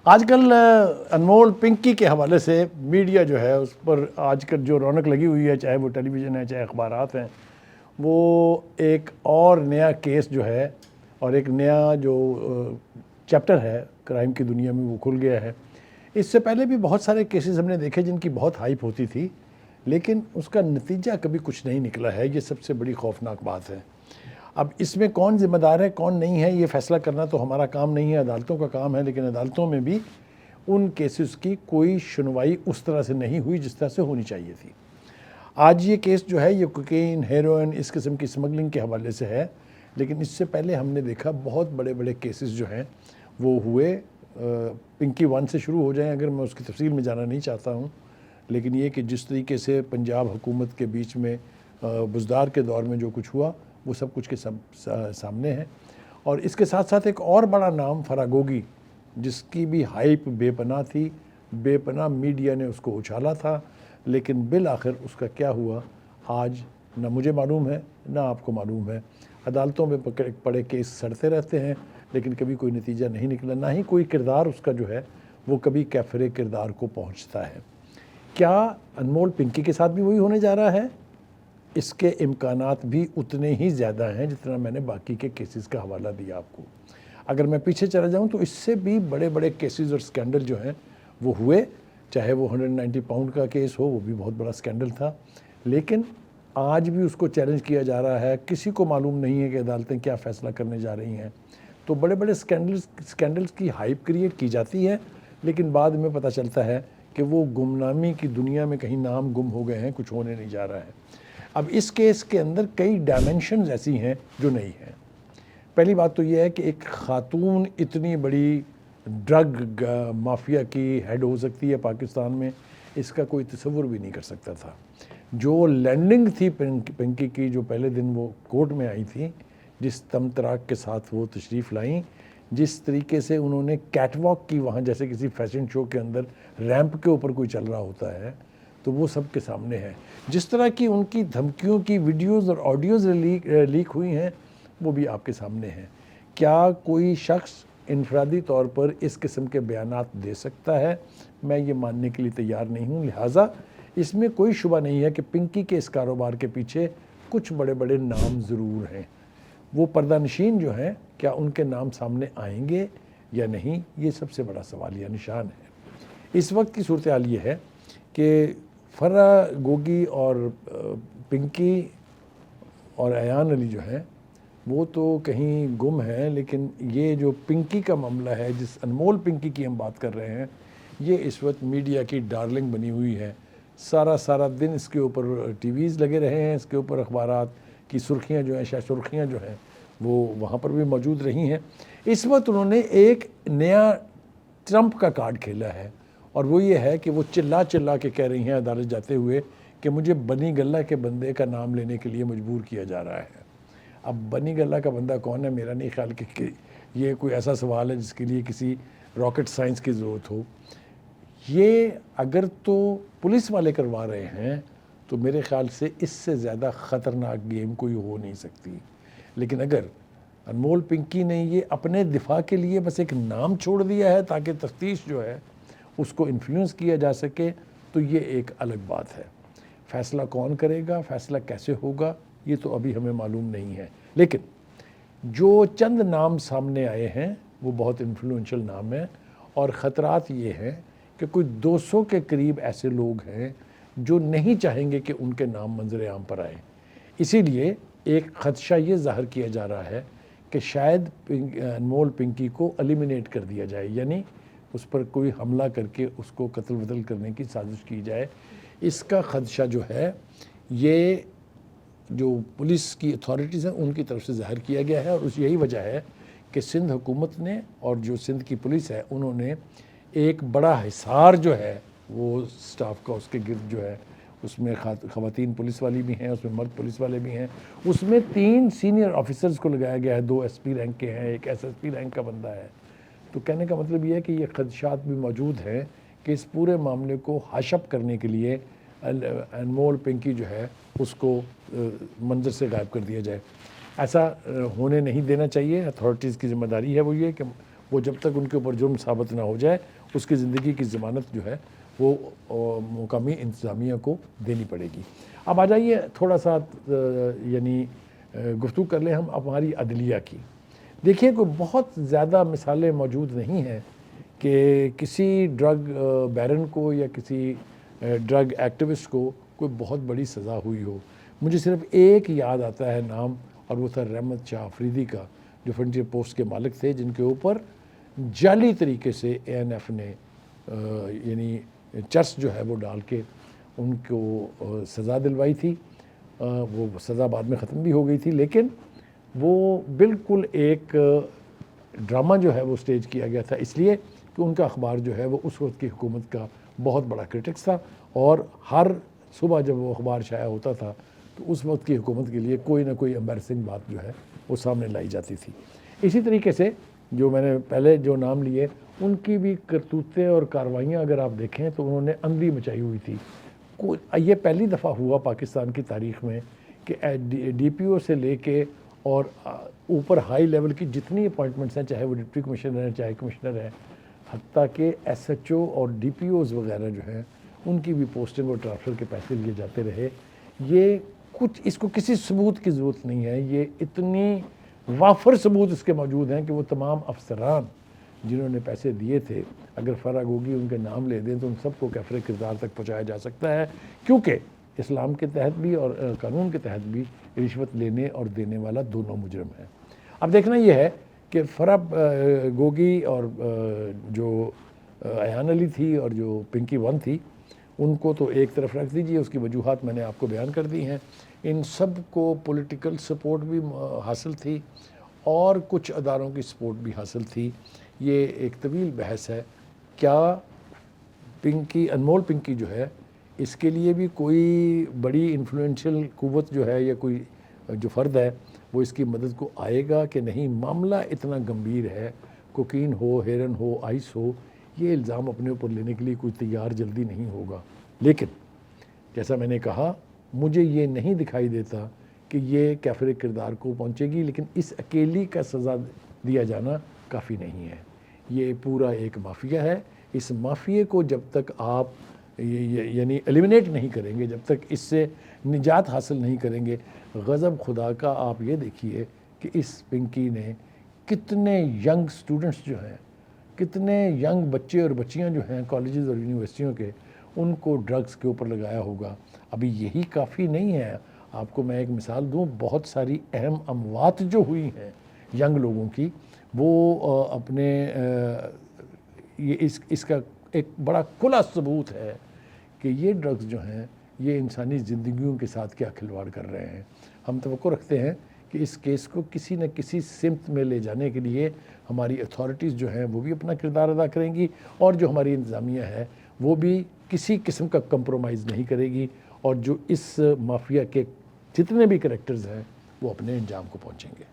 آج کل انمول پنکی کے حوالے سے میڈیا جو ہے اس پر آج کل جو رونق لگی ہوئی ہے، چاہے وہ ٹیلی ویژن ہے چاہے اخبارات ہیں، وہ ایک اور نیا کیس جو ہے اور ایک نیا جو چیپٹر ہے کرائم کی دنیا میں وہ کھل گیا ہے۔ اس سے پہلے بھی بہت سارے کیسز ہم نے دیکھے جن کی بہت ہائپ ہوتی تھی، لیکن اس کا نتیجہ کبھی کچھ نہیں نکلا ہے۔ یہ سب سے بڑی خوفناک بات ہے۔ اب اس میں کون ذمہ دار ہے کون نہیں ہے یہ فیصلہ کرنا تو ہمارا کام نہیں ہے، عدالتوں کا کام ہے، لیکن عدالتوں میں بھی ان کیسز کی کوئی سنوائی اس طرح سے نہیں ہوئی جس طرح سے ہونی چاہیے تھی۔ آج یہ کیس جو ہے یہ کوکین، ہیروئن، اس قسم کی سمگلنگ کے حوالے سے ہے، لیکن اس سے پہلے ہم نے دیکھا بہت بڑے بڑے کیسز جو ہیں وہ ہوئے۔ پنکی 1 سے شروع ہو جائیں، اگر میں اس کی تفصیل میں جانا نہیں چاہتا ہوں، لیکن یہ کہ جس طریقے سے پنجاب حکومت کے بیچ میں بزدار کے دور میں جو کچھ ہوا وہ سب کچھ کے سامنے ہے۔ اور اس کے ساتھ ساتھ ایک اور بڑا نام فراگوگی، جس کی بھی ہائپ بے پناہ تھی، بے پناہ میڈیا نے اس کو اچھالا تھا، لیکن بالآخر اس کا کیا ہوا آج نہ مجھے معلوم ہے نہ آپ کو معلوم ہے۔ عدالتوں میں پڑے کیس سڑتے رہتے ہیں لیکن کبھی کوئی نتیجہ نہیں نکلا، نہ ہی کوئی کردار اس کا جو ہے وہ کبھی کیفر کردار کو پہنچتا ہے۔ کیا انمول پنکی کے ساتھ بھی وہی ہونے جا رہا ہے؟ اس کے امکانات بھی اتنے ہی زیادہ ہیں جتنا میں نے باقی کے کیسز کا حوالہ دیا آپ کو۔ اگر میں پیچھے چلا جاؤں تو اس سے بھی بڑے بڑے کیسز اور سکینڈل جو ہیں وہ ہوئے، چاہے وہ 190 پاؤنڈ کا کیس ہو، وہ بھی بہت بڑا سکینڈل تھا، لیکن آج بھی اس کو چیلنج کیا جا رہا ہے۔ کسی کو معلوم نہیں ہے کہ عدالتیں کیا فیصلہ کرنے جا رہی ہیں۔ تو بڑے بڑے سکینڈلز کی ہائپ کریٹ کی جاتی ہے، لیکن بعد میں پتہ چلتا ہے کہ وہ گمنامی کی دنیا میں کہیں نام گم ہو گئے ہیں، کچھ ہونے نہیں جا رہا ہے۔ اب اس کیس کے اندر کئی ڈائمنشنز ایسی ہیں جو نہیں ہیں۔ پہلی بات تو یہ ہے کہ ایک خاتون اتنی بڑی ڈرگ مافیا کی ہیڈ ہو سکتی ہے پاکستان میں، اس کا کوئی تصور بھی نہیں کر سکتا تھا۔ جو لینڈنگ تھی پنکی کی، جو پہلے دن وہ کورٹ میں آئی تھی، جس تمطراق کے ساتھ وہ تشریف لائیں، جس طریقے سے انہوں نے کیٹ واک کی وہاں، جیسے کسی فیشن شو کے اندر ریمپ کے اوپر کوئی چل رہا ہوتا ہے، تو وہ سب کے سامنے ہے۔ جس طرح کی ان کی دھمکیوں کی ویڈیوز اور آڈیوز لیک ہوئی ہیں وہ بھی آپ کے سامنے ہیں۔ کیا کوئی شخص انفرادی طور پر اس قسم کے بیانات دے سکتا ہے؟ میں یہ ماننے کے لیے تیار نہیں ہوں۔ لہٰذا اس میں کوئی شبہ نہیں ہے کہ پنکی کے اس کاروبار کے پیچھے کچھ بڑے بڑے نام ضرور ہیں۔ وہ پردہ نشین جو ہیں، کیا ان کے نام سامنے آئیں گے یا نہیں، یہ سب سے بڑا سوالیہ نشان ہے۔ اس وقت کی صورتحال یہ ہے کہ فراگوگی اور پنکی اور ایان علی جو ہیں وہ تو کہیں گم ہیں، لیکن یہ جو پنکی کا معاملہ ہے، جس انمول پنکی کی ہم بات کر رہے ہیں، یہ اس وقت میڈیا کی ڈارلنگ بنی ہوئی ہے۔ سارا دن اس کے اوپر ٹی ویز لگے رہے ہیں، اس کے اوپر اخبارات کی سرخیاں جو ہیں، شاید سرخیاں جو ہیں وہ وہاں پر بھی موجود رہی ہیں۔ اس وقت انہوں نے ایک نیا ٹرمپ کا کارڈ کھیلا ہے، اور وہ یہ ہے کہ وہ چلا کے کہہ رہی ہیں عدالت جاتے ہوئے کہ مجھے بنی گلہ کے بندے کا نام لینے کے لیے مجبور کیا جا رہا ہے۔ اب بنی گلہ کا بندہ کون ہے؟ میرا نہیں خیال کہ یہ کوئی ایسا سوال ہے جس کے لیے کسی راکٹ سائنس کی ضرورت ہو۔ یہ اگر تو پولیس والے کروا رہے ہیں تو میرے خیال سے اس سے زیادہ خطرناک گیم کوئی ہو نہیں سکتی، لیکن اگر انمول پنکی نے یہ اپنے دفاع کے لیے بس ایک نام چھوڑ دیا ہے تاکہ تفتیش جو ہے اس کو انفلوئنس کیا جا سکے، تو یہ ایک الگ بات ہے۔ فیصلہ کون کرے گا، فیصلہ کیسے ہوگا، یہ تو ابھی ہمیں معلوم نہیں ہے، لیکن جو چند نام سامنے آئے ہیں وہ بہت انفلوئنشل نام ہیں، اور خطرات یہ ہیں کہ کوئی 200 کے قریب ایسے لوگ ہیں جو نہیں چاہیں گے کہ ان کے نام منظر عام پر آئے۔ اسی لیے ایک خدشہ یہ ظاہر کیا جا رہا ہے کہ شاید انمول پنکی کو ایلیمینیٹ کر دیا جائے، یعنی اس پر کوئی حملہ کر کے اس کو قتل ودل کرنے کی سازش کی جائے۔ اس کا خدشہ جو ہے یہ جو پولیس کی اتھارٹیز ہیں ان کی طرف سے ظاہر کیا گیا ہے، اور اس یہی وجہ ہے کہ سندھ حکومت نے اور جو سندھ کی پولیس ہے انہوں نے ایک بڑا حصار جو ہے وہ سٹاف کا اس کے گرد جو ہے، اس میں خواتین پولیس والی بھی ہیں، اس میں مرد پولیس والے بھی ہیں، اس میں 3 سینئر آفیسرز کو لگایا گیا ہے، 2 ایس پی رینک کے ہیں، ایک ایس ایس پی رینک کا بندہ ہے۔ تو کہنے کا مطلب یہ ہے کہ یہ خدشات بھی موجود ہیں کہ اس پورے معاملے کو حشپ کرنے کے لیے انمول پنکی جو ہے اس کو منظر سے غائب کر دیا جائے۔ ایسا ہونے نہیں دینا چاہیے۔ اتھارٹیز کی ذمہ داری ہے وہ یہ کہ وہ جب تک ان کے اوپر جرم ثابت نہ ہو جائے اس کی زندگی کی ضمانت جو ہے وہ مقامی انتظامیہ کو دینی پڑے گی۔ اب آ جائیے تھوڑا سا یعنی گفتگو کر لیں ہم ہماری عدلیہ کی۔ دیکھیے کوئی بہت زیادہ مثالیں موجود نہیں ہیں کہ کسی ڈرگ بیرن کو یا کسی ڈرگ ایکٹیوسٹ کو کوئی بہت بڑی سزا ہوئی ہو۔ مجھے صرف ایک یاد آتا ہے نام، اور وہ تھا رحمت شاہ آفریدی کا، جو فرنٹیئر پوسٹ کے مالک تھے، جن کے اوپر جعلی طریقے سے ANF نے یعنی چرس جو ہے وہ ڈال کے ان کو سزا دلوائی تھی۔ وہ سزا بعد میں ختم بھی ہو گئی تھی، لیکن وہ بالکل ایک ڈرامہ جو ہے وہ سٹیج کیا گیا تھا، اس لیے کہ ان کا اخبار جو ہے وہ اس وقت کی حکومت کا بہت بڑا کرٹکس تھا، اور ہر صبح جب وہ اخبار شائع ہوتا تھا تو اس وقت کی حکومت کے لیے کوئی نہ کوئی امبیرسنگ بات جو ہے وہ سامنے لائی جاتی تھی۔ اسی طریقے سے جو میں نے پہلے جو نام لیے ان کی بھی کرتوتیں اور کاروائیاں اگر آپ دیکھیں تو انہوں نے اندھی مچائی ہوئی تھی۔ یہ پہلی دفعہ ہوا پاکستان کی تاریخ میں کہ DPO سے لے کے اور اوپر ہائی لیول کی جتنی اپوائنٹمنٹس ہیں، چاہے وہ ڈپٹی کمشنر ہیں چاہے کمشنر ہیں، حتیٰ کہ SHO اور DPOs وغیرہ جو ہیں ان کی بھی پوسٹنگ اور ٹرانسفر کے پیسے لیے جاتے رہے۔ یہ کچھ اس کو کسی ثبوت کی ضرورت نہیں ہے، یہ اتنی وافر ثبوت اس کے موجود ہیں کہ وہ تمام افسران جنہوں نے پیسے دیے تھے، اگر فرا گوگی ان کے نام لے دیں تو ان سب کو کیفر کردار تک پہنچایا جا سکتا ہے، کیونکہ اسلام کے تحت بھی اور قانون کے تحت بھی رشوت لینے اور دینے والا دونوں مجرم ہیں۔ اب دیکھنا یہ ہے کہ فرا گوگی اور جو ایان علی تھی اور جو پنکی ون تھی، ان کو تو ایک طرف رکھ دیجیے، اس کی وجوہات میں نے آپ کو بیان کر دی ہیں۔ ان سب کو پولیٹیکل سپورٹ بھی حاصل تھی اور کچھ اداروں کی سپورٹ بھی حاصل تھی۔ یہ ایک طویل بحث ہے۔ کیا پنکی، انمول پنکی جو ہے، اس کے لیے بھی کوئی بڑی انفلوئنشل قوت جو ہے یا کوئی جو فرد ہے وہ اس کی مدد کو آئے گا کہ نہیں؟ معاملہ اتنا گمبھیر ہے، کوکین ہو، ہیرن ہو، آئس ہو، یہ الزام اپنے اوپر لینے کے لیے کوئی تیار جلدی نہیں ہوگا۔ لیکن جیسا میں نے کہا، مجھے یہ نہیں دکھائی دیتا کہ یہ کیفر کردار کو پہنچے گی، لیکن اس اکیلی کا سزا دیا جانا کافی نہیں ہے۔ یہ پورا ایک مافیا ہے۔ اس مافیے کو جب تک آپ یعنی ایلیمنیٹ نہیں کریں گے، جب تک اس سے نجات حاصل نہیں کریں گے، غضب خدا کا آپ یہ دیکھیے کہ اس پنکی نے کتنے ینگ سٹوڈنٹس جو ہیں، کتنے ینگ بچے اور بچیاں جو ہیں کالجز اور یونیورسٹیوں کے، ان کو ڈرگز کے اوپر لگایا ہوگا۔ ابھی یہی کافی نہیں ہے۔ آپ کو میں ایک مثال دوں، بہت ساری اہم اموات جو ہوئی ہیں ینگ لوگوں کی، وہ اپنے یہ اس کا ایک بڑا کھلا ثبوت ہے کہ یہ ڈرگز جو ہیں یہ انسانی زندگیوں کے ساتھ کیا کھلواڑ کر رہے ہیں۔ ہم توقع رکھتے ہیں کہ اس کیس کو کسی نہ کسی سمت میں لے جانے کے لیے ہماری اتھارٹیز جو ہیں وہ بھی اپنا کردار ادا کریں گی، اور جو ہماری انتظامیہ ہے وہ بھی کسی قسم کا کمپرومائز نہیں کرے گی، اور جو اس مافیا کے جتنے بھی کریکٹرز ہیں وہ اپنے انجام کو پہنچیں گے۔